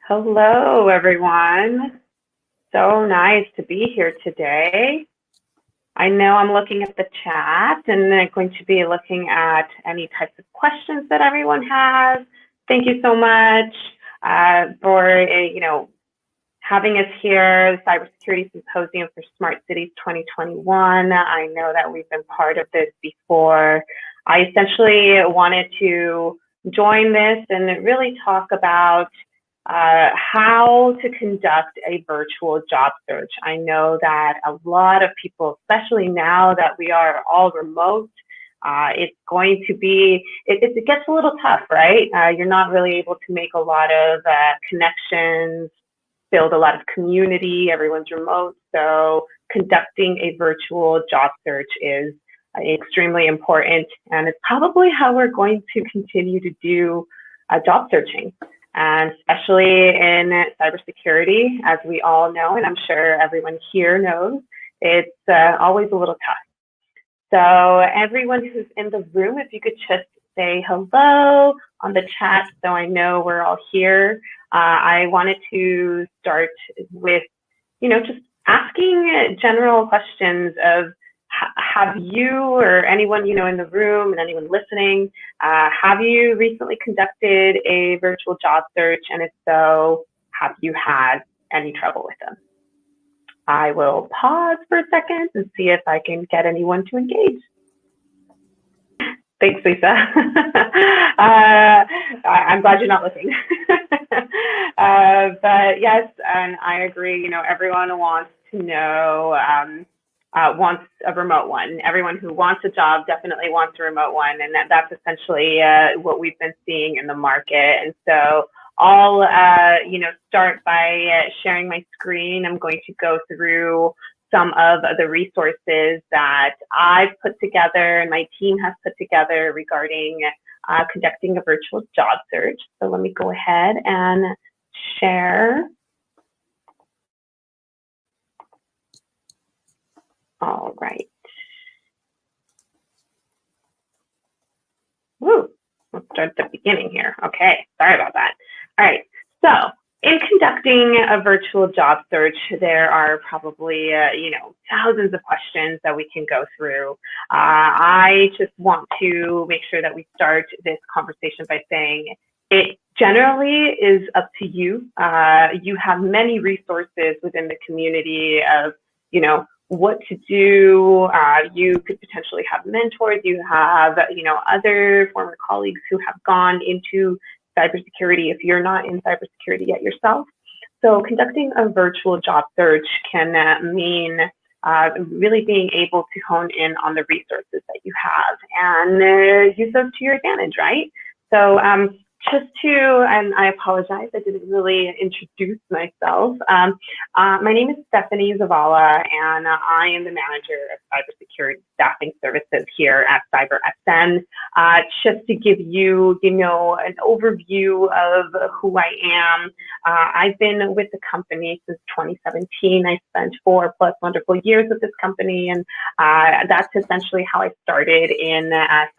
Hello, everyone. So nice to be here today. I know I'm looking at the chat and I'm going to be looking at any types of questions that everyone has. Thank you so much for having us here, the Cybersecurity Symposium for Smart Cities 2021. I know that we've been part of this before. I essentially wanted to join this and really talk about how to conduct a virtual job search. I know that a lot of people, especially now that we are all remote, it's going to be, it gets a little tough, right? You're not really able to make a lot of connections, build a lot of community, everyone's remote. So conducting a virtual job search is extremely important. And it's probably how we're going to continue to do job searching. And especially in cybersecurity, as we all know, and I'm sure everyone here knows, it's always a little tough. So everyone who's in the room, if you could just say hello on the chat so I know we're all here. I wanted to start with, just asking general questions of have you or anyone, in the room and anyone listening, have you recently conducted a virtual job search? And if so, have you had any trouble with them? I will pause for a second and see if I can get anyone to engage. Thanks, Lisa. I'm glad you're not looking. But yes, and I agree, everyone wants to know, wants a remote one. Everyone who wants a job definitely wants a remote one. And that's essentially what we've been seeing in the market. And so I'll, start by sharing my screen. I'm going to go through some of the resources that I've put together and my team has put together regarding conducting a virtual job search. So let me go ahead and share. All right. Woo, let's start at the beginning here. Okay, sorry about that. All right, so in conducting a virtual job search, there are probably, thousands of questions that we can go through. I just want to make sure that we start this conversation by saying it generally is up to you. You have many resources within the community of, what to do. You could potentially have mentors. You have, other former colleagues who have gone into cybersecurity if you're not in cybersecurity yet yourself. So conducting a virtual job search can mean really being able to hone in on the resources that you have and use those to your advantage, right? So and I apologize, I didn't really introduce myself. My name is Stephanie Zavala, and I am the manager of cybersecurity staffing services here at CyberSN. Just to give you, an overview of who I am, I've been with the company since 2017. I spent 4+ wonderful years with this company, and that's essentially how I started in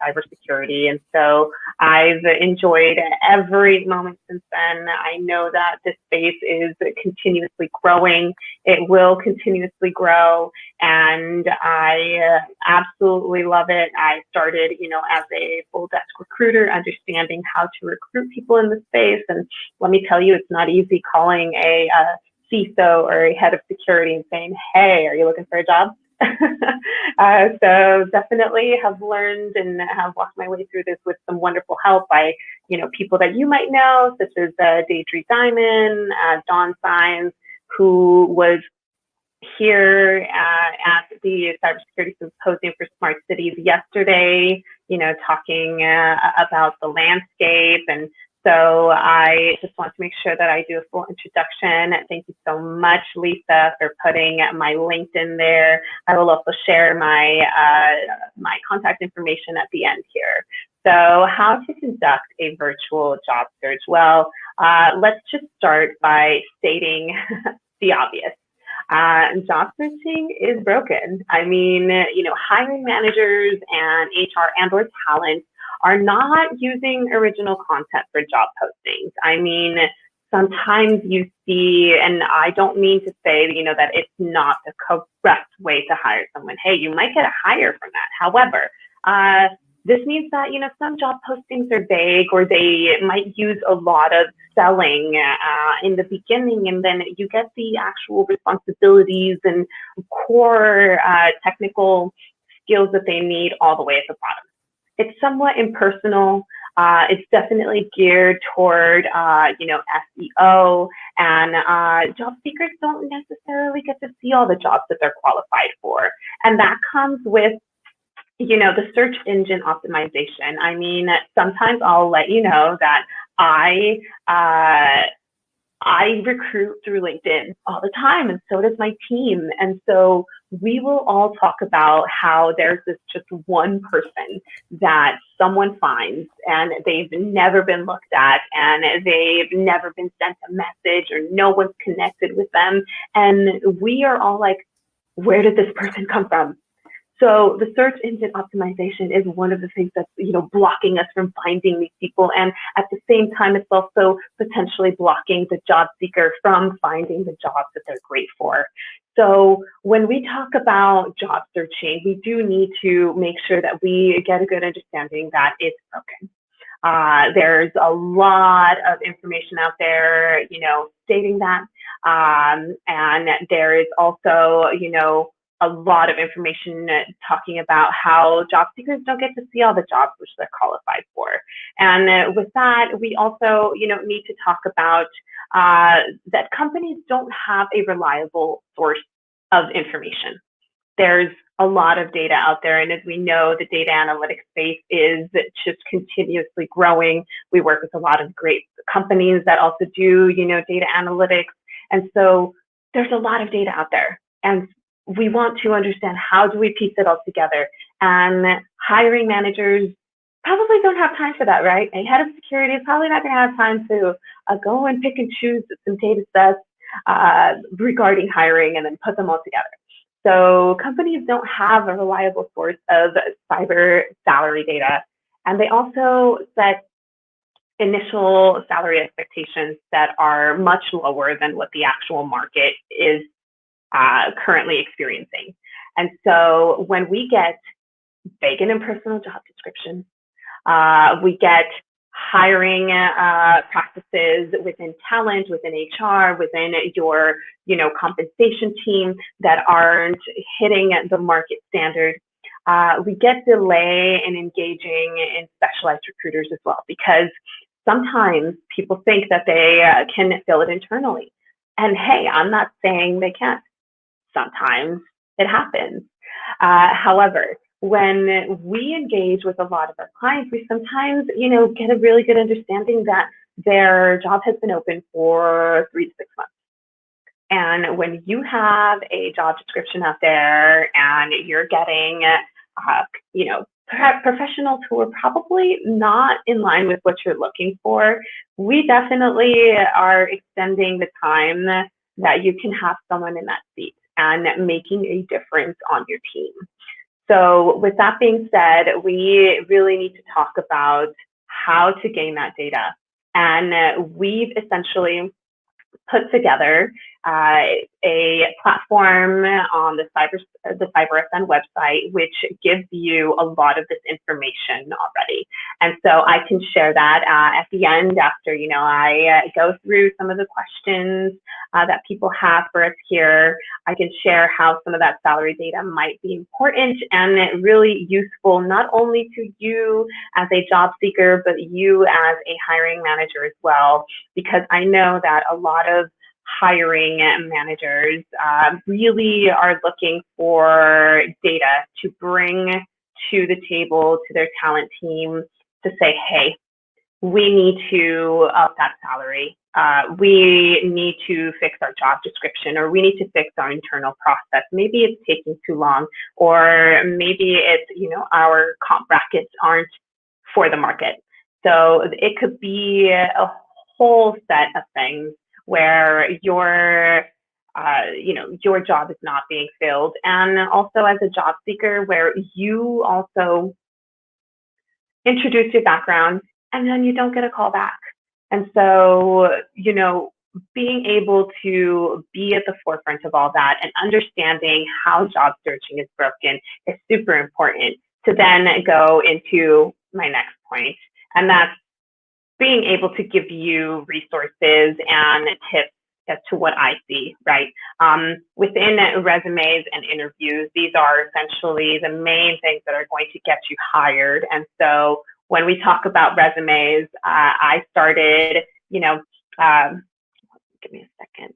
cybersecurity. And so I've enjoyed every moment since then. I know that this space is continuously growing. It will continuously grow, and I absolutely love it. I started, as a full desk recruiter, understanding how to recruit people in the space. And let me tell you, it's not easy calling a CISO or a head of security and saying, "Hey, are you looking for a job?" So definitely have learned and have walked my way through this with some wonderful help by, people that you might know, such as Deidre Diamond, Dawn Signs, who was here at the Cybersecurity Symposium for Smart Cities yesterday, talking about the landscape. And so I just want to make sure that I do a full introduction. Thank you so much, Lisa, for putting my LinkedIn there. I will also share my my contact information at the end here. So how to conduct a virtual job search? Well, let's just start by stating the obvious. Job searching is broken. I mean, hiring managers and HR and/or talent are not using original content for job postings. I mean, sometimes you see, and I don't mean to say, that it's not the correct way to hire someone. Hey, you might get a hire from that. However, this means that, some job postings are vague, or they might use a lot of selling in the beginning, and then you get the actual responsibilities and core technical skills that they need all the way at the bottom. It's somewhat impersonal. It's definitely geared toward, SEO, and job seekers don't necessarily get to see all the jobs that they're qualified for. And that comes with, the search engine optimization. I mean, sometimes I'll let you know that I recruit through LinkedIn all the time, and so does my team. And so we will all talk about how there's this just one person that someone finds, and they've never been looked at, and they've never been sent a message, or no one's connected with them. And we are all like, where did this person come from? So the search engine optimization is one of the things that's, blocking us from finding these people. And at the same time, it's also potentially blocking the job seeker from finding the jobs that they're great for. So when we talk about job searching, we do need to make sure that we get a good understanding that it's broken. There's a lot of information out there, stating that. And there is also, a lot of information talking about how job seekers don't get to see all the jobs which they're qualified for. And with that, we also, need to talk about that companies don't have a reliable source of information. There's a lot of data out there, and as we know, the data analytics space is just continuously growing. We work with a lot of great companies that also do, data analytics, and so there's a lot of data out there, and we want to understand how do we piece it all together. And hiring managers probably don't have time for that, right? A head of security is probably not going to have time to go and pick and choose some data sets regarding hiring and then put them all together. So companies don't have a reliable source of cyber salary data, and they also set initial salary expectations that are much lower than what the actual market is currently experiencing. And so when we get vague and impersonal job descriptions, we get hiring practices within talent, within HR, within your compensation team that aren't hitting the market standard. We get delay in engaging in specialized recruiters as well, because sometimes people think that they can fill it internally. And hey, I'm not saying they can't. Sometimes it happens. However, when we engage with a lot of our clients, we sometimes, get a really good understanding that their job has been open for 3 to 6 months. And when you have a job description out there and you're getting, perhaps professionals who are probably not in line with what you're looking for, we definitely are extending the time that you can have someone in that seat and making a difference on your team. So with that being said, we really need to talk about how to gain that data. And we've essentially put together a platform on the CyberSN website, which gives you a lot of this information already. And so I can share that at the end after, I go through some of the questions that people have for us here. I can share how some of that salary data might be important and really useful, not only to you as a job seeker, but you as a hiring manager as well, because I know that a lot of hiring managers really are looking for data to bring to the table, to their talent team, to say, hey, we need to up that salary. We need to fix our job description, or we need to fix our internal process. Maybe it's taking too long, or maybe it's, our comp brackets aren't for the market. So it could be a whole set of things where your job is not being filled. And also as a job seeker, where you also introduce your background and then you don't get a call back. And so, being able to be at the forefront of all that and understanding how job searching is broken is super important to then go into my next point. And that's being able to give you resources and tips as to what I see, right? Within resumes and interviews, these are essentially the main things that are going to get you hired. And so when we talk about resumes, I started, give me a second.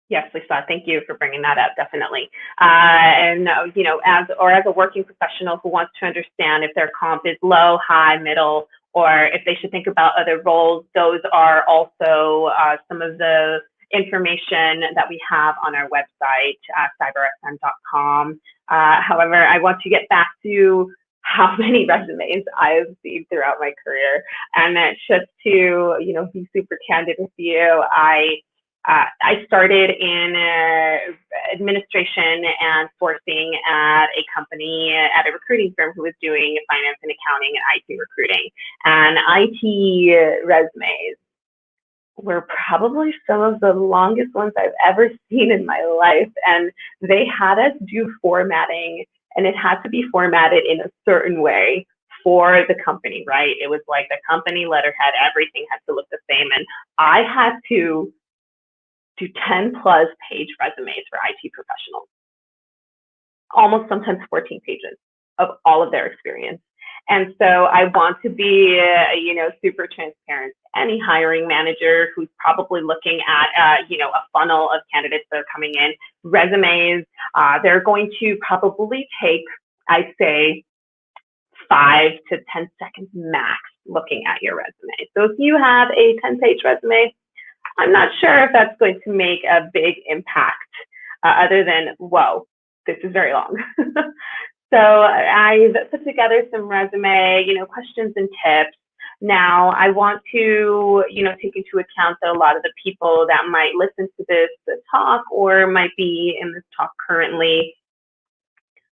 Yes, Lisa, thank you for bringing that up, definitely. And, as a working professional who wants to understand if their comp is low, high, middle, or if they should think about other roles, those are also some of the information that we have on our website, cybersm.com. However, I want to get back to how many resumes I've seen throughout my career. And just to, be super candid with you, I started in administration and sourcing at a company, at a recruiting firm who was doing finance and accounting and IT recruiting. And IT resumes were probably some of the longest ones I've ever seen in my life. And they had us do formatting, and it had to be formatted in a certain way for the company, right? It was like the company letterhead, everything had to look the same. And I had to do 10 plus page resumes for IT professionals, almost sometimes 14 pages of all of their experience. And so I want to be, super transparent. Any hiring manager who's probably looking at, a funnel of candidates that are coming in, resumes, they're going to probably take, I'd say, 5 to 10 seconds max looking at your resume. So if you have a 10-page resume, I'm not sure if that's going to make a big impact other than, whoa, this is very long. So I've put together some resume, questions and tips. Now I want to, take into account that a lot of the people that might listen to this talk or might be in this talk currently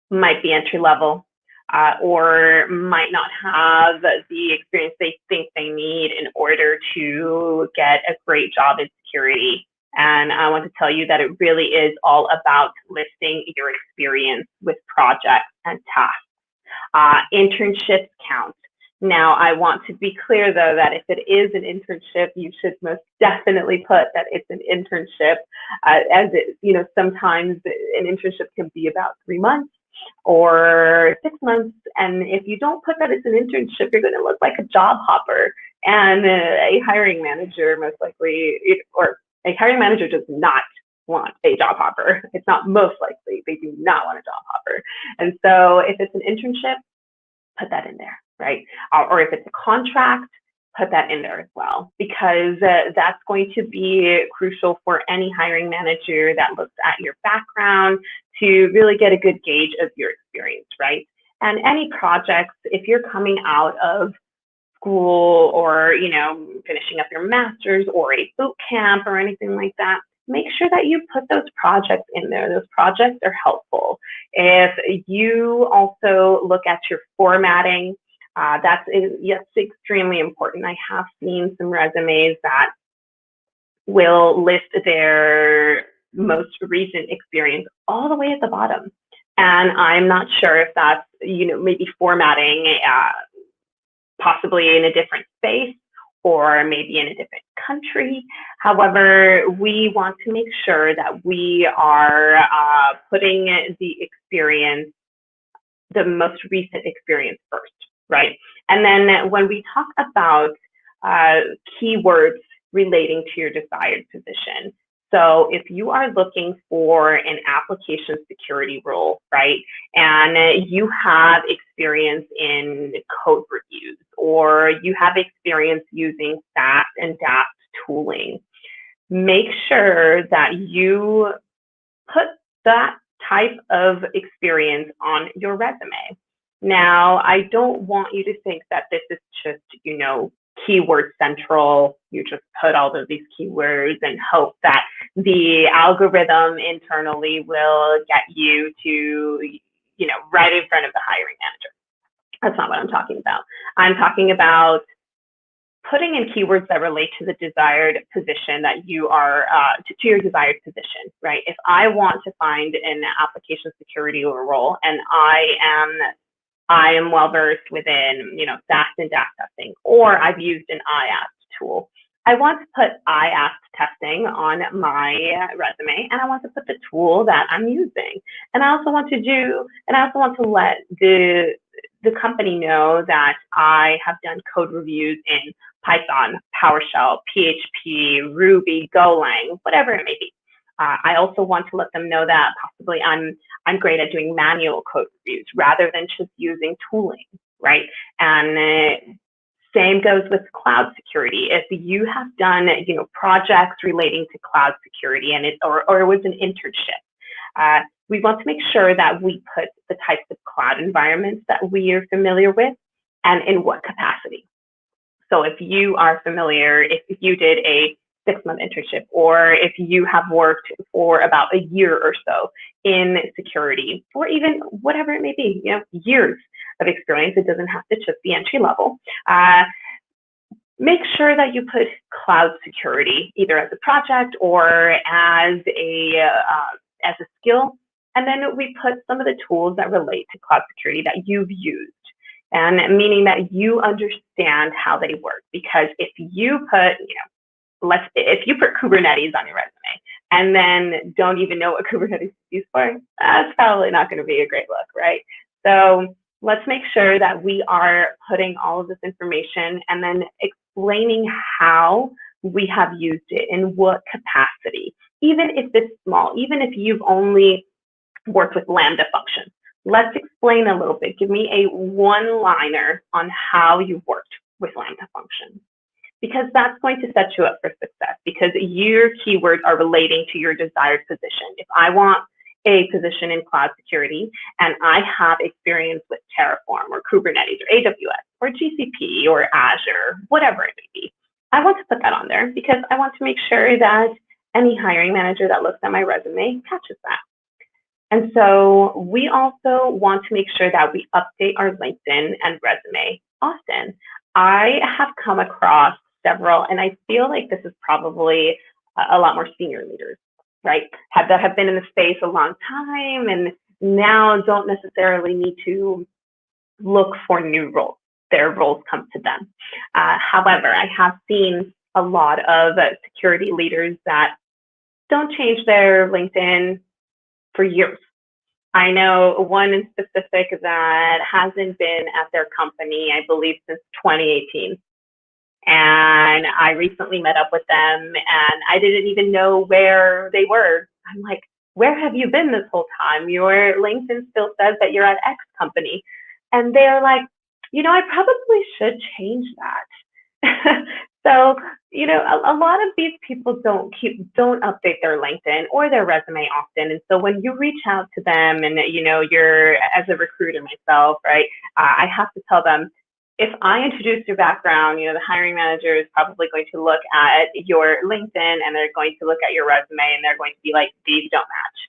might be entry level. Or might not have the experience they think they need in order to get a great job in security. And I want to tell you that it really is all about listing your experience with projects and tasks. Internships count. Now, I want to be clear, though, that if it is an internship, you should most definitely put that it's an internship, as it, sometimes an internship can be about 3 months or 6 months. And if you don't put that it's an internship, you're going to look like a job hopper. And a hiring manager most likely, or a hiring manager does not want a job hopper. It's not most likely. They do not want a job hopper. And so if it's an internship, put that in there, right? Or if it's a contract, put that in there as well, because that's going to be crucial for any hiring manager that looks at your background to really get a good gauge of your experience, right? And any projects, if you're coming out of school or, finishing up your master's or a boot camp or anything like that, make sure that you put those projects in there. Those projects are helpful. If you also look at your formatting, that's extremely important. I have seen some resumes that will list their most recent experience all the way at the bottom. And I'm not sure if that's, maybe formatting possibly in a different space or maybe in a different country. However, we want to make sure that we are putting the experience, the most recent experience first, right? And then when we talk about keywords relating to your desired position, so if you are looking for an application security role, right, and you have experience in code reviews or you have experience using SAST and DAST tooling, make sure that you put that type of experience on your resume. Now, I don't want you to think that this is just, keyword central. You just put all of these keywords and hope that the algorithm internally will get you to, right in front of the hiring manager. That's not what I'm talking about. I'm talking about putting in keywords that relate to the desired position that you are, to your desired position, right? If I want to find an application security role and I am well versed within, SAST and DAST testing, or I've used an IAST tool, I want to put IAST testing on my resume, and I want to put the tool that I'm using. And I also want to let the company know that I have done code reviews in Python, PowerShell, PHP, Ruby, Golang, whatever it may be. I also want to let them know that possibly I'm great at doing manual code reviews rather than just using tooling, right? And same goes with cloud security. If you have done, projects relating to cloud security and it was an internship, we want to make sure that we put the types of cloud environments that we are familiar with and in what capacity. So if you are familiar, if you did a 6-month internship, or if you have worked for about a year or so in security, or even whatever it may be, years of experience, it doesn't have to just be entry level. Make sure that you put cloud security either as a project or as a skill, and then we put some of the tools that relate to cloud security that you've used, and meaning that you understand how they work. Because if you put, if you put Kubernetes on your resume and then don't even know what Kubernetes is used for, that's probably not going to be a great look, right? So let's make sure that we are putting all of this information and then explaining how we have used it in what capacity, even if it's small, even if you've only worked with Lambda functions. Let's explain a little bit. Give me a one-liner on how you've worked with Lambda functions, because that's going to set you up for success, because your keywords are relating to your desired position. If I want a position in cloud security and I have experience with Terraform or Kubernetes or AWS or GCP or Azure, whatever it may be, I want to put that on there because I want to make sure that any hiring manager that looks at my resume catches that. And so we also want to make sure that we update our LinkedIn and resume often. I have come across several, and I feel like this is probably a lot more senior leaders, right? That have been in the space a long time and now don't necessarily need to look for new roles. Their roles come to them. However, I have seen a lot of security leaders that don't change their LinkedIn for years. I know one in specific that hasn't been at their company, I believe, since 2018. And I recently met up with them and I didn't even know where they were. I'm like, where have you been this whole time? Your LinkedIn still says that you're at X company. And they're like, I probably should change that. So, a lot of these people don't update their LinkedIn or their resume often. And so when you reach out to them and, you're, as a recruiter myself, right, I have to tell them, if I introduce your background, the hiring manager is probably going to look at your LinkedIn and they're going to look at your resume and they're going to be like, these don't match.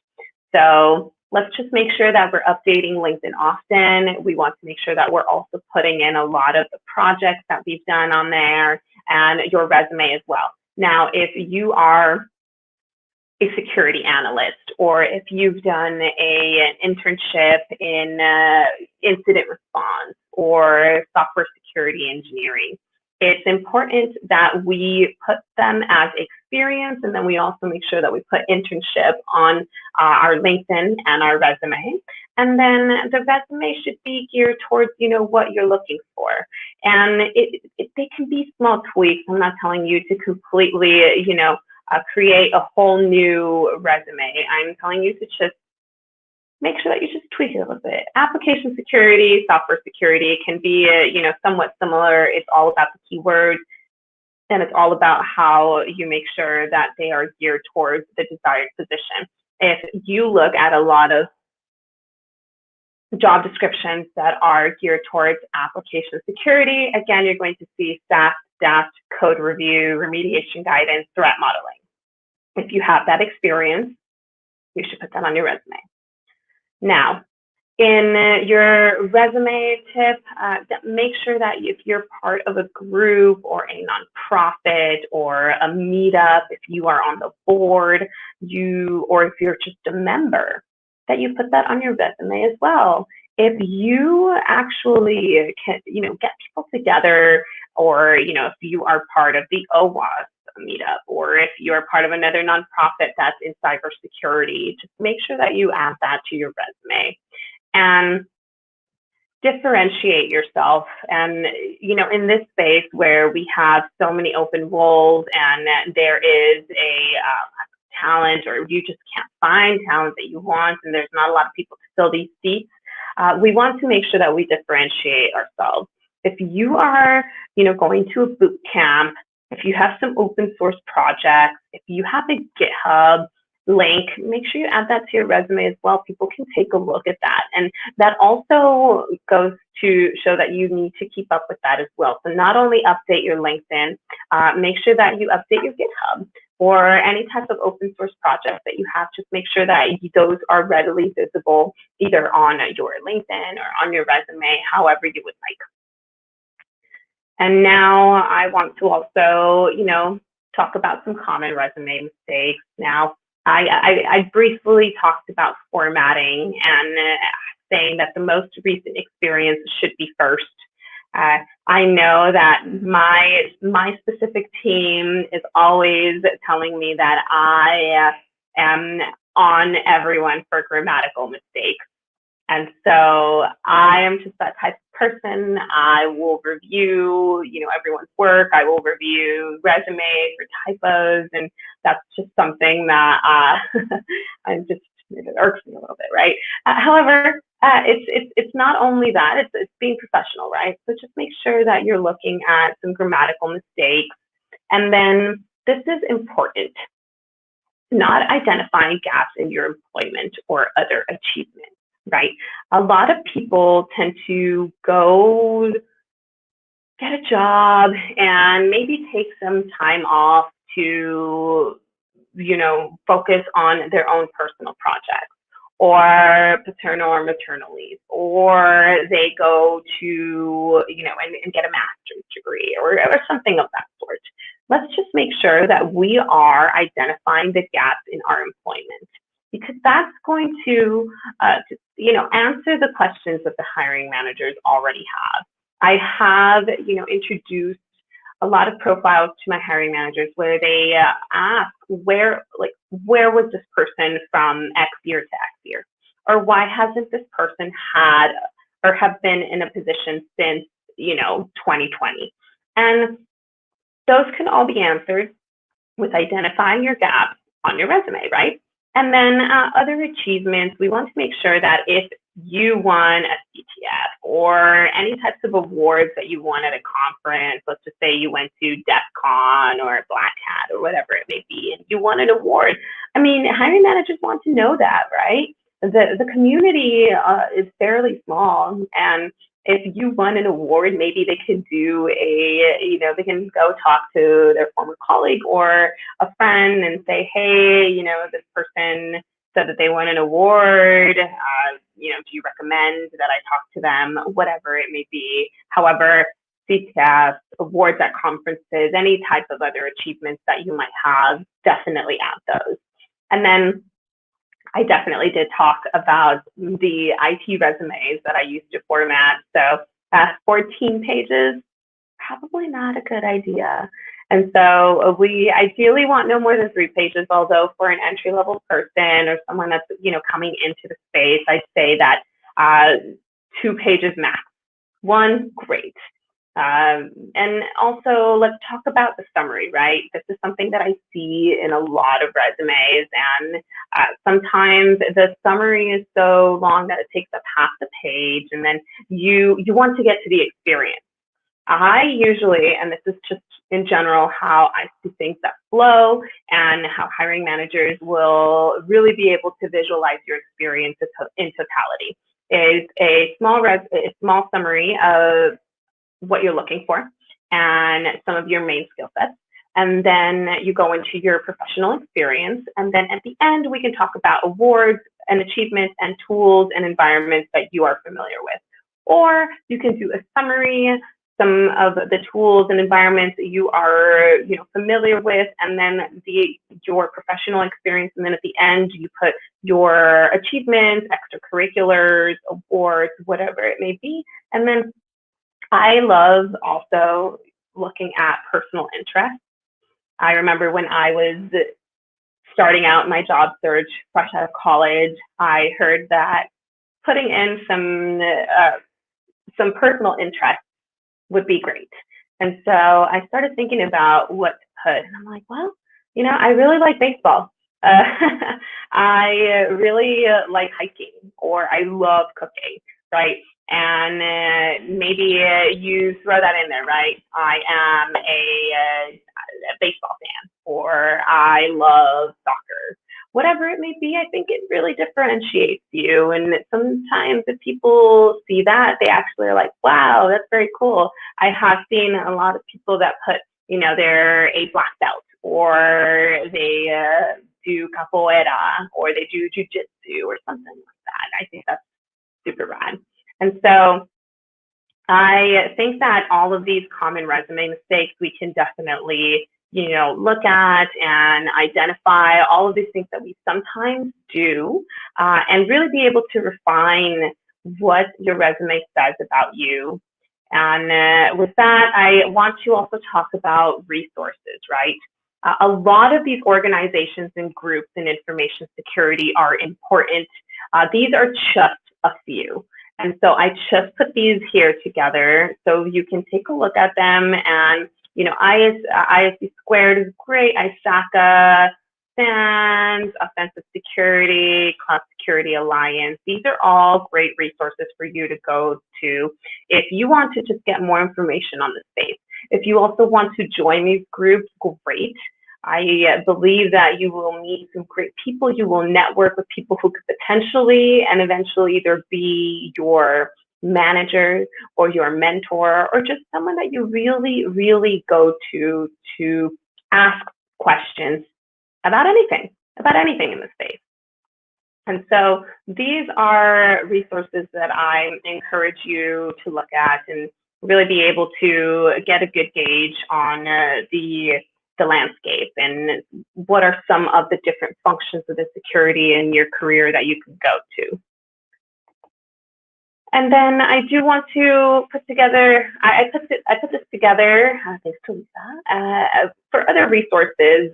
So let's just make sure that we're updating LinkedIn often. We want to make sure that we're also putting in a lot of the projects that we've done on there and your resume as well. Now, if you are a security analyst, or if you've done an internship in incident response or software security engineering, it's important that we put them as experience, and then we also make sure that we put internship on our LinkedIn and our resume. And then the resume should be geared towards, what you're looking for. And they can be small tweaks. I'm not telling you to completely, create a whole new resume. I'm telling you to just make sure that you just tweak it a little bit. Application security, software security can be, somewhat similar. It's all about the keywords, and it's all about how you make sure that they are geared towards the desired position. If you look at a lot of job descriptions that are geared towards application security, again, you're going to see SAST, DAST, code review, remediation guidance, threat modeling. If you have that experience, you should put that on your resume. Now, In your resume tip, make sure that if you're part of a group or a nonprofit or a meetup, if you are on the board, or if you're just a member, that you put that on your resume as well. If you actually can, get people together, or, if you are part of the OWASP meetup, or if you're part of another nonprofit that's in cybersecurity, just make sure that you add that to your resume and differentiate yourself. And, in this space where we have so many open roles and there is a talent, or you just can't find talent that you want, and there's not a lot of people to fill these seats, we want to make sure that we differentiate ourselves. If you are, going to a boot camp, if you have some open source projects, if you have a GitHub link, make sure you add that to your resume as well. People can take a look at that. And that also goes to show that you need to keep up with that as well. So not only update your LinkedIn, make sure that you update your GitHub or any type of open source project that you have. Just make sure that those are readily visible either on your LinkedIn or on your resume, however you would like. And now I want to also, talk about some common resume mistakes. Now, I briefly talked about formatting and saying that the most recent experience should be first. I know that my specific team is always telling me that I am on everyone for grammatical mistakes. And so I am just that type of person. I will review, everyone's work. I will review resumes for typos, and that's just something that it irks me a little bit, right? However, it's not only that; it's being professional, right? So just make sure that you're looking at some grammatical mistakes, and then this is important: not identifying gaps in your employment or other achievements. Right. A lot of people tend to go get a job and maybe take some time off to, focus on their own personal projects or paternal or maternal leave, or they go to, and get a master's degree or something of that sort. Let's just make sure that we are identifying the gaps in our employment, because that's going to, answer the questions that the hiring managers already have. I have, introduced a lot of profiles to my hiring managers where they ask where was this person from X year to X year, or why hasn't this person had or have been in a position since 2020, and those can all be answered with identifying your gaps on your resume, right? And then other achievements, we want to make sure that if you won a CTF or any types of awards that you won at a conference, let's just say you went to DEF CON or Black Hat or whatever it may be, and you won an award. I mean, hiring managers want to know that, right? The community is fairly small, and if you won an award, maybe they could do they can go talk to their former colleague or a friend and say, hey, this person said that they won an award. Do you recommend that I talk to them? Whatever it may be. However, CTFs, awards at conferences, any type of other achievements that you might have, definitely add those. And then I definitely did talk about the IT resumes that I used to format. So 14 pages, probably not a good idea. And so we ideally want no more than 3 pages, although for an entry-level person or someone that's, coming into the space, I'd say that 2 pages max. 1, great. And also, let's talk about the summary, right? This is something that I see in a lot of resumes, and sometimes the summary is so long that it takes up half the page, and then you want to get to the experience. I usually, and this is just in general how I see things that flow and how hiring managers will really be able to visualize your experience in totality, is a small summary of what you're looking for and some of your main skill sets. And then you go into your professional experience. And then at the end, we can talk about awards, and achievements and tools and environments that you are familiar with. Or you can do a summary, some of the tools and environments that you are, familiar with, and then your professional experience. And then at the end, you put your achievements, extracurriculars, awards, whatever it may be. And then I love also looking at personal interests. I remember when I was starting out my job search, fresh out of college, I heard that putting in some personal interests would be great. And so I started thinking about what to put. And I'm like, well, I really like baseball. I really like hiking, or I love cooking, right? And maybe you throw that in there, right? I am a baseball fan, or I love soccer. Whatever it may be, I think it really differentiates you. And sometimes if people see that, they actually are like, wow, that's very cool. I have seen a lot of people that put, they're a black belt, or they do capoeira, or they do jujitsu or something like that. I think that's super rad. And so I think that all of these common resume mistakes we can definitely, look at and identify all of these things that we sometimes do, and really be able to refine what your resume says about you. And with that, I want to also talk about resources, right? A lot of these organizations and groups in information security are important. These are just a few. And so I just put these here together so you can take a look at them. And, ISC Squared is great. ISACA, SANS, Offensive Security, Cloud Security Alliance. These are all great resources for you to go to if you want to just get more information on the space. If you also want to join these groups, great. I believe that you will meet some great people. You will network with people who could potentially and eventually either be your manager or your mentor, or just someone that you really, really go to ask questions about anything in the space. And so these are resources that I encourage you to look at and really be able to get a good gauge on the landscape and what are some of the different functions of the security in your career that you can go to. And then I do want to put together, I put this together, thanks to Lisa, for other resources.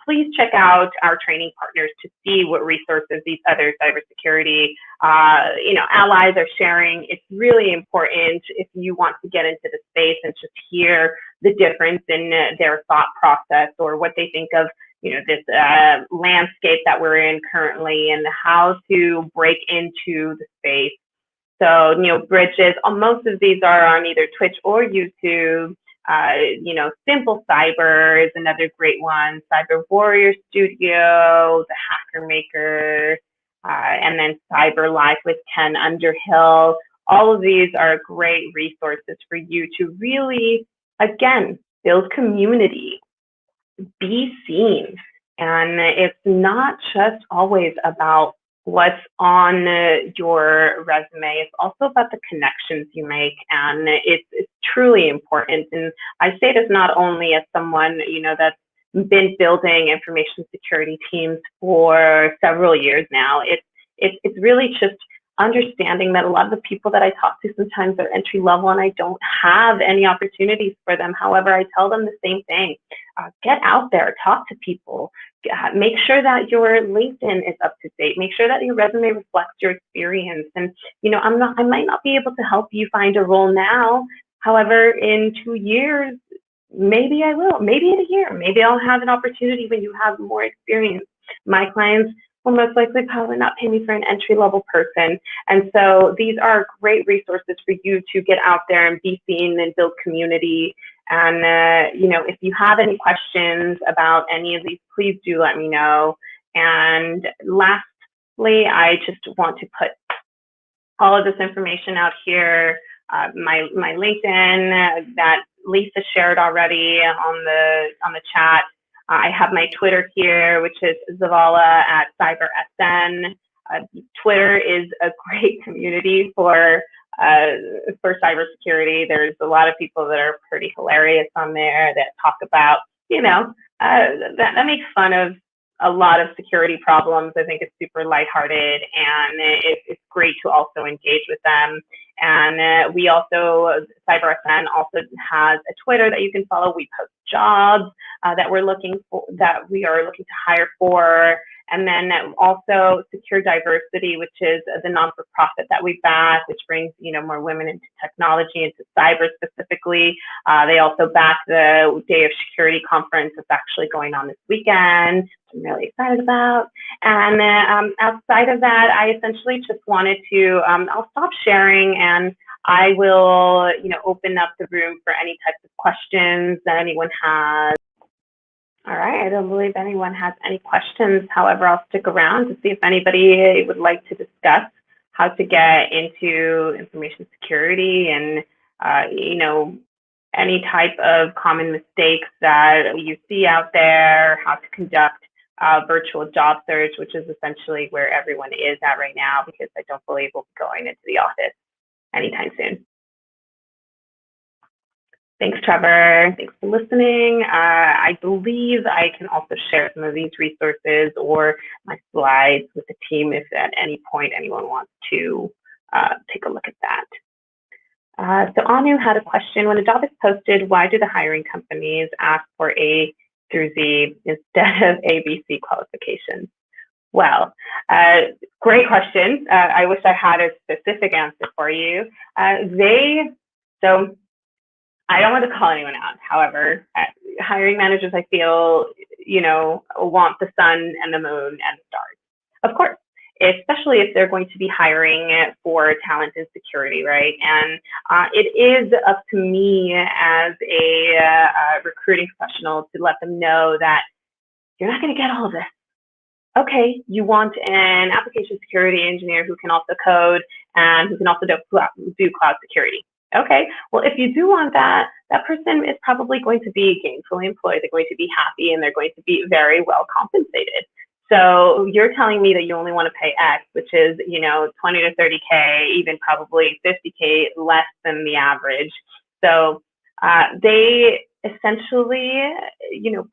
Please check out our training partners to see what resources these other cybersecurity, allies are sharing. It's really important if you want to get into the space and just hear the difference in their thought process or what they think of this landscape that we're in currently and how to break into the space. So, bridges, most of these are on either Twitch or YouTube. Simple Cyber is another great one. Cyber Warrior Studio, The Hacker Maker, and then Cyber Life with Ken Underhill. All of these are great resources for you to really, again, build community, be seen. And it's not just always about what's on your resume. It's also about the connections you make, and it's truly important. And I say this not only as someone, that's been building information security teams for several years now. It's really just understanding that a lot of the people that I talk to sometimes are entry level and I don't have any opportunities for them. However, I tell them the same thing. Get out there, talk to people, make sure that your LinkedIn is up to date, make sure that your resume reflects your experience. And, I might not be able to help you find a role now. However, in 2 years, maybe I will, maybe in a year, maybe I'll have an opportunity when you have more experience. My clients will most likely probably not pay me for an entry-level person. And so these are great resources for you to get out there and be seen and build community. And, if you have any questions about any of these, please do let me know. And lastly, I just want to put all of this information out here. My LinkedIn that Lisa shared already on the chat. I have my Twitter here, which is Zavala @CyberSN. Twitter is a great community for cybersecurity. There's a lot of people that are pretty hilarious on there that talk about, that makes fun of a lot of security problems. I think it's super lighthearted, and it's great to also engage with them. And we also, CyberSN also has a Twitter that you can follow. We post jobs that we are looking to hire for. And then also Secure Diversity, which is the non-for-profit that we back, which brings more women into technology, into cyber specifically. They also back the Day of Security conference that's actually going on this weekend, which I'm really excited about. And outside of that, I essentially just wanted to, I'll stop sharing, and I will, open up the room for any types of questions that anyone has. All right, I don't believe anyone has any questions. However, I'll stick around to see if anybody would like to discuss how to get into information security and, any type of common mistakes that you see out there, how to conduct virtual job search, which is essentially where everyone is at right now, because I don't believe we'll be going into the office anytime soon. Thanks, Trevor. Thanks for listening. I believe I can also share some of these resources or my slides with the team if at any point anyone wants to take a look at that. So Anu had a question. When a job is posted, why do the hiring companies ask for A through Z instead of ABC qualifications? Well, great question. I wish I had a specific answer for you. So I don't want to call anyone out. However, hiring managers, I feel, want the sun and the moon and the stars. Of course, especially if they're going to be hiring for talent and security, right? And it is up to me as a recruiting professional to let them know that you're not going to get all of this. Okay, you want an application security engineer who can also code and who can also do cloud security. Okay, well, if you do want that, that person is probably going to be gainfully employed. They're going to be happy, and they're going to be very well compensated. So you're telling me that you only want to pay X, which is, 20 to 30K, even probably 50K less than the average. So they essentially,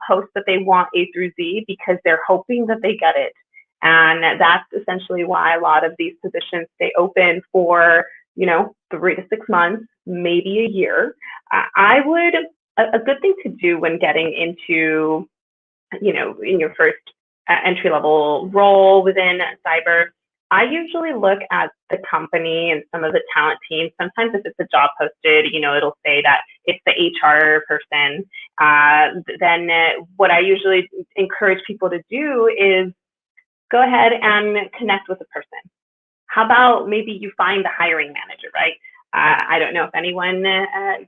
post that they want A through Z because they're hoping that they get it. And that's essentially why a lot of these positions stay open for 3 to 6 months, maybe a year. A good thing to do when getting into, in your first entry-level role within cyber, I usually look at the company and some of the talent teams. Sometimes if it's a job posted, it'll say that it's the HR person. Then what I usually encourage people to do is go ahead and connect with the person. How about maybe you find the hiring manager, right? I don't know if anyone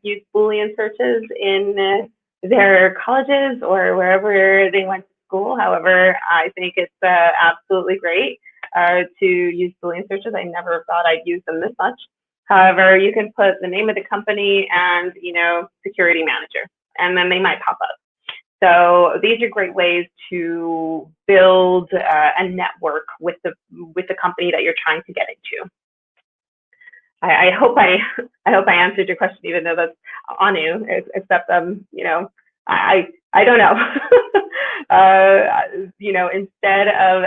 used Boolean searches in their colleges or wherever they went to school. However, I think it's absolutely great to use Boolean searches. I never thought I'd use them this much. However, you can put the name of the company and, security manager, and then they might pop up. So these are great ways to build a network with the company that you're trying to get into. I hope I answered your question, even though that's Anu, except I don't know. Instead of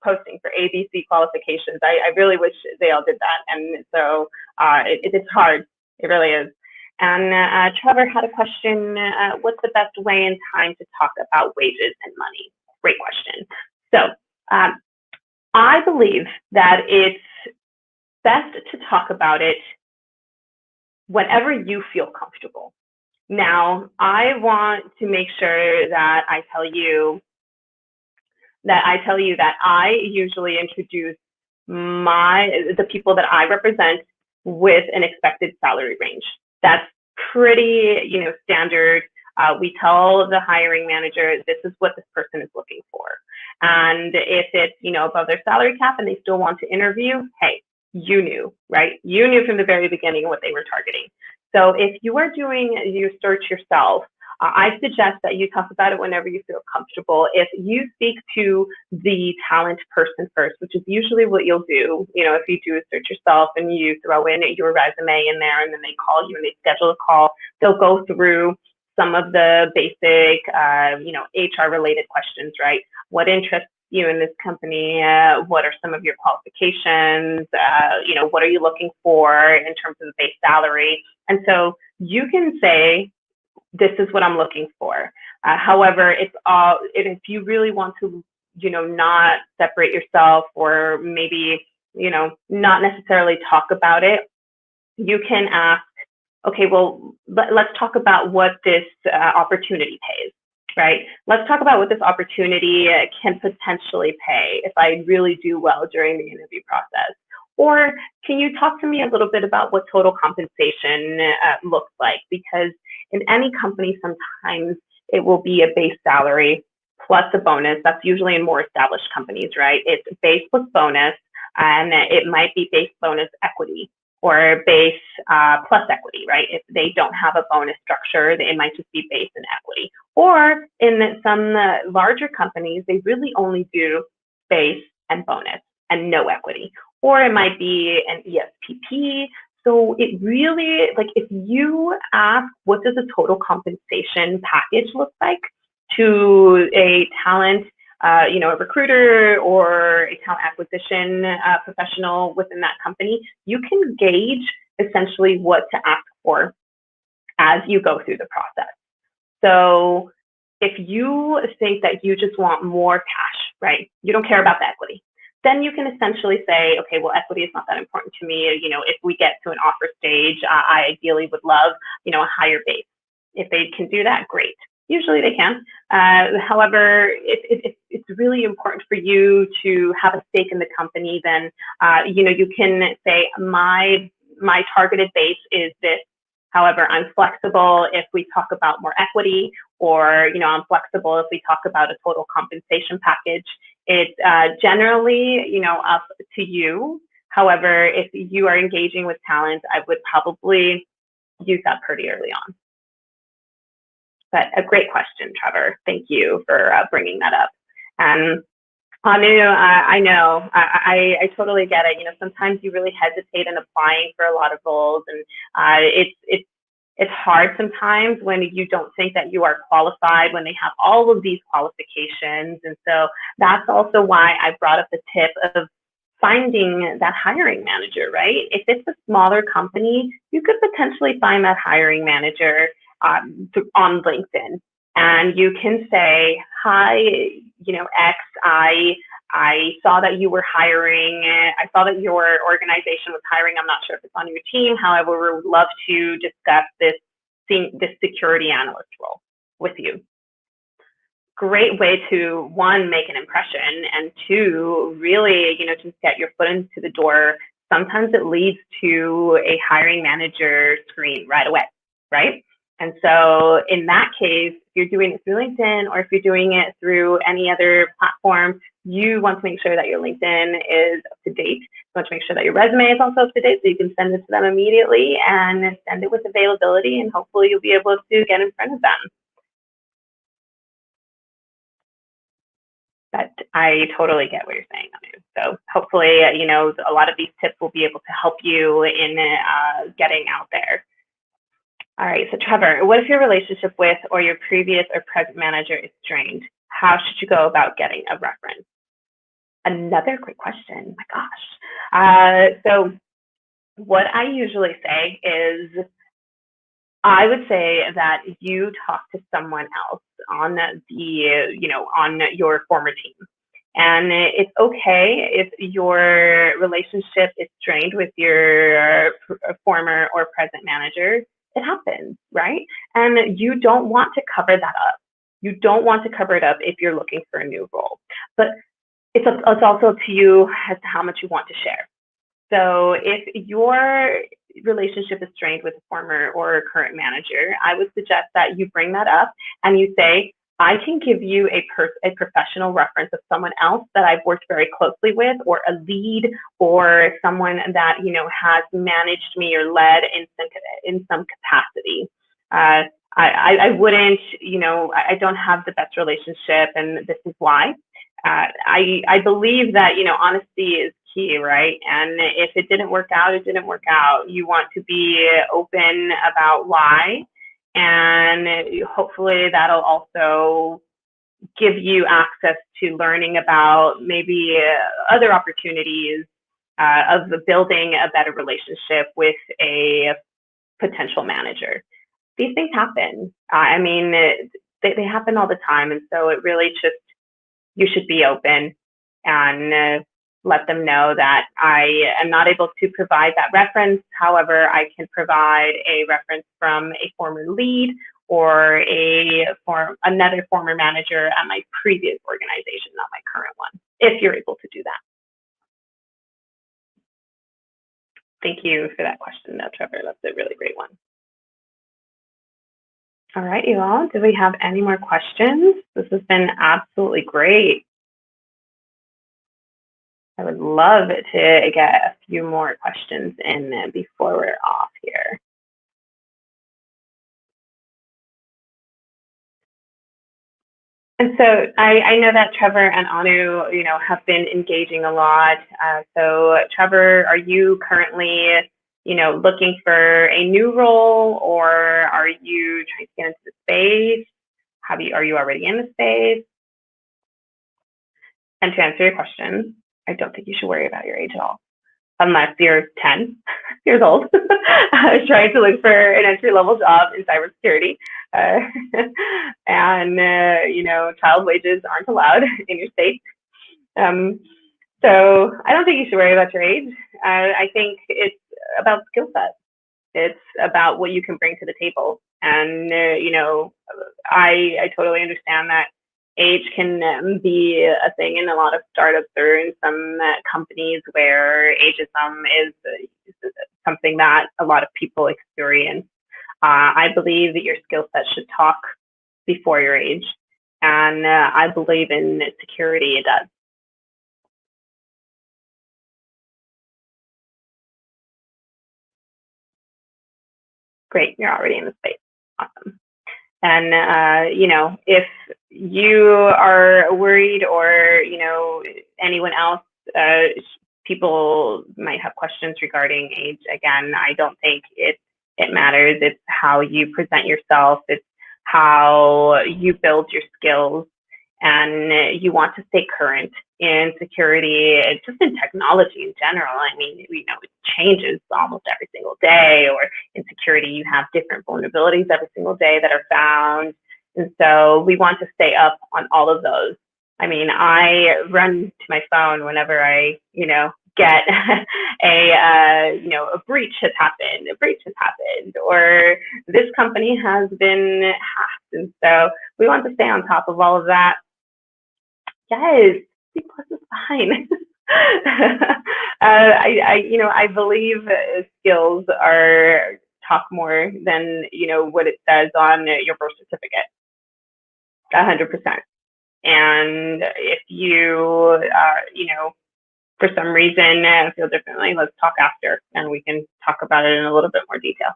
posting for ABC qualifications, I really wish they all did that, and so it's hard. It really is. And Trevor had a question, what's the best way and time to talk about wages and money? Great question. So I believe that it's best to talk about it whenever you feel comfortable. Now, I want to make sure that I tell you that I usually introduce the people that I represent with an expected salary range. That's pretty, standard. We tell the hiring manager, this is what this person is looking for. And if it's, above their salary cap and they still want to interview, hey, you knew, right? You knew from the very beginning what they were targeting. So if you are doing your search yourself, I suggest that you talk about it whenever you feel comfortable. If you speak to the talent person first, which is usually what you'll do, if you do a search yourself and you throw in your resume in there and then they call you and they schedule a call, they'll go through some of the basic, HR related questions, right? What interests you in this company? What are some of your qualifications? What are you looking for in terms of the base salary? And so you can say, this is what I'm looking for. However, if you really want to, not separate yourself or maybe, not necessarily talk about it, you can ask, okay, well, let's talk about what this opportunity pays, right? Let's talk about what this opportunity can potentially pay if I really do well during the interview process. Or can you talk to me a little bit about what total compensation looks like? Because in any company, sometimes it will be a base salary plus a bonus. That's usually in more established companies, right? It's base plus bonus, and it might be base bonus equity or base plus equity, right? If they don't have a bonus structure, it might just be base and equity. Or in some larger companies, they really only do base and bonus and no equity. Or it might be an ESPP. So it really, if you ask, what does a total compensation package look like to a talent, a recruiter or a talent acquisition professional within that company, you can gauge essentially what to ask for as you go through the process. So if you think that you just want more cash, right? You don't care about the equity. Then you can essentially say, okay, well, equity is not that important to me. If we get to an offer stage, I ideally would love, a higher base. If they can do that, great. Usually they can. However, if it's really important for you to have a stake in the company, then, you can say, my targeted base is this. However, I'm flexible if we talk about more equity, or, I'm flexible if we talk about a total compensation package. It's generally, up to you. However, if you are engaging with talent, I would probably use that pretty early on. But a great question, Trevor. Thank you for bringing that up. And Anu, I know, I totally get it. Sometimes you really hesitate in applying for a lot of roles, and it's hard sometimes when you don't think that you are qualified when they have all of these qualifications. And so that's also why I brought up the tip of finding that hiring manager, right? If it's a smaller company, you could potentially find that hiring manager on LinkedIn, and you can say, hi, X, I saw that you were hiring. I saw that your organization was hiring. I'm not sure if it's on your team. However, we would love to discuss this security analyst role with you. Great way to, one, make an impression, and two, really, just get your foot into the door. Sometimes it leads to a hiring manager screen right away, right? And so in that case, if you're doing it through LinkedIn or if you're doing it through any other platform, you want to make sure that your LinkedIn is up to date. You want to make sure that your resume is also up to date so you can send it to them immediately and send it with availability, and hopefully you'll be able to get in front of them. But I totally get what you're saying, Anu. So hopefully, a lot of these tips will be able to help you in getting out there. All right, so Trevor, what if your relationship with or your previous or present manager is strained? How should you go about getting a reference? Another great question, my gosh. So what I usually say is, I would say that you talk to someone else on on your former team. And it's okay if your relationship is strained with your former or present manager. It happens, right? And you don't want to cover that up. You don't want to cover it up if you're looking for a new role. But it's also up to you as to how much you want to share. So if your relationship is strained with a former or a current manager, I would suggest that you bring that up and you say, I can give you a professional reference of someone else that I've worked very closely with, or a lead, or someone that has managed me or led in some capacity. I wouldn't, I don't have the best relationship, and this is why. I believe that, honesty is key, right? And if it didn't work out, it didn't work out. You want to be open about why, and hopefully that'll also give you access to learning about maybe other opportunities of building a better relationship with a potential manager. These things happen. I mean, they happen all the time. And so it really just, you should be open and let them know that I am not able to provide that reference. However, I can provide a reference from a former lead or another former manager at my previous organization, not my current one, if you're able to do that. Thank you for that question, though, Trevor. That's a really great one. All right, you all. Do we have any more questions? This has been absolutely great. I would love to get a few more questions in before we're off here. And so I know that Trevor and Anu, have been engaging a lot. So Trevor, are you currently, looking for a new role, or are you trying to get into the space? Are you already in the space? And to answer your question, I don't think you should worry about your age at all, unless you're 10 years old, trying to look for an entry-level job in cybersecurity. And, child wages aren't allowed in your state. So I don't think you should worry about your age. I think it's about skill set. It's about what you can bring to the table. And, I totally understand that age can be a thing in a lot of startups or in some companies where ageism is something that a lot of people experience. I believe that your skill set should talk before your age, and I believe in security, it does. Great, you're already in the space. Awesome. And, if you are worried, or, anyone else, people might have questions regarding age. Again, I don't think it matters. It's how you present yourself. It's how you build your skills, and you want to stay current in security, just in technology in general. I mean, it changes almost every single day, or in security, you have different vulnerabilities every single day that are found. And so we want to stay up on all of those. I mean, I run to my phone whenever I, get a breach has happened, or this company has been hacked. And so we want to stay on top of all of that. Yes, C+ is fine. I believe skills are talk more than, what it says on your birth certificate. 100%. And if you, for some reason feel differently, let's talk after, and we can talk about it in a little bit more detail.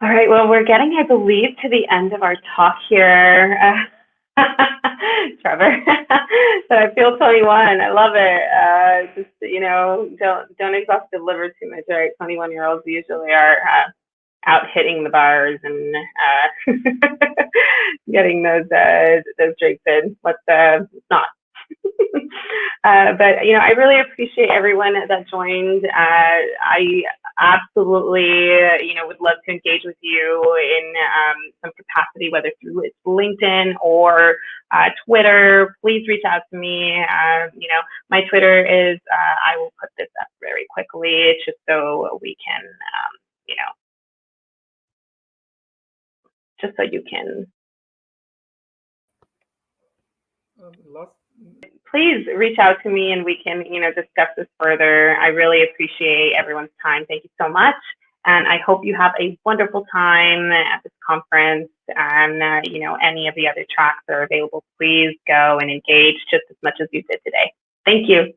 All right, well, we're getting, I believe, to the end of our talk here. Trevor, so I feel 21. I love it. Just, don't exhaust the liver too much, right? 21-year-olds usually are out hitting the bars and getting those drinks in. Let's not. But I really appreciate everyone that joined. I absolutely would love to engage with you in some capacity, whether through LinkedIn or Twitter. Please reach out to me. My Twitter is I will put this up very quickly. It's just so we can just so you can please reach out to me, and we can, discuss this further. I really appreciate everyone's time. Thank you so much. And I hope you have a wonderful time at this conference. And, any of the other tracks are available. Please go and engage just as much as you did today. Thank you.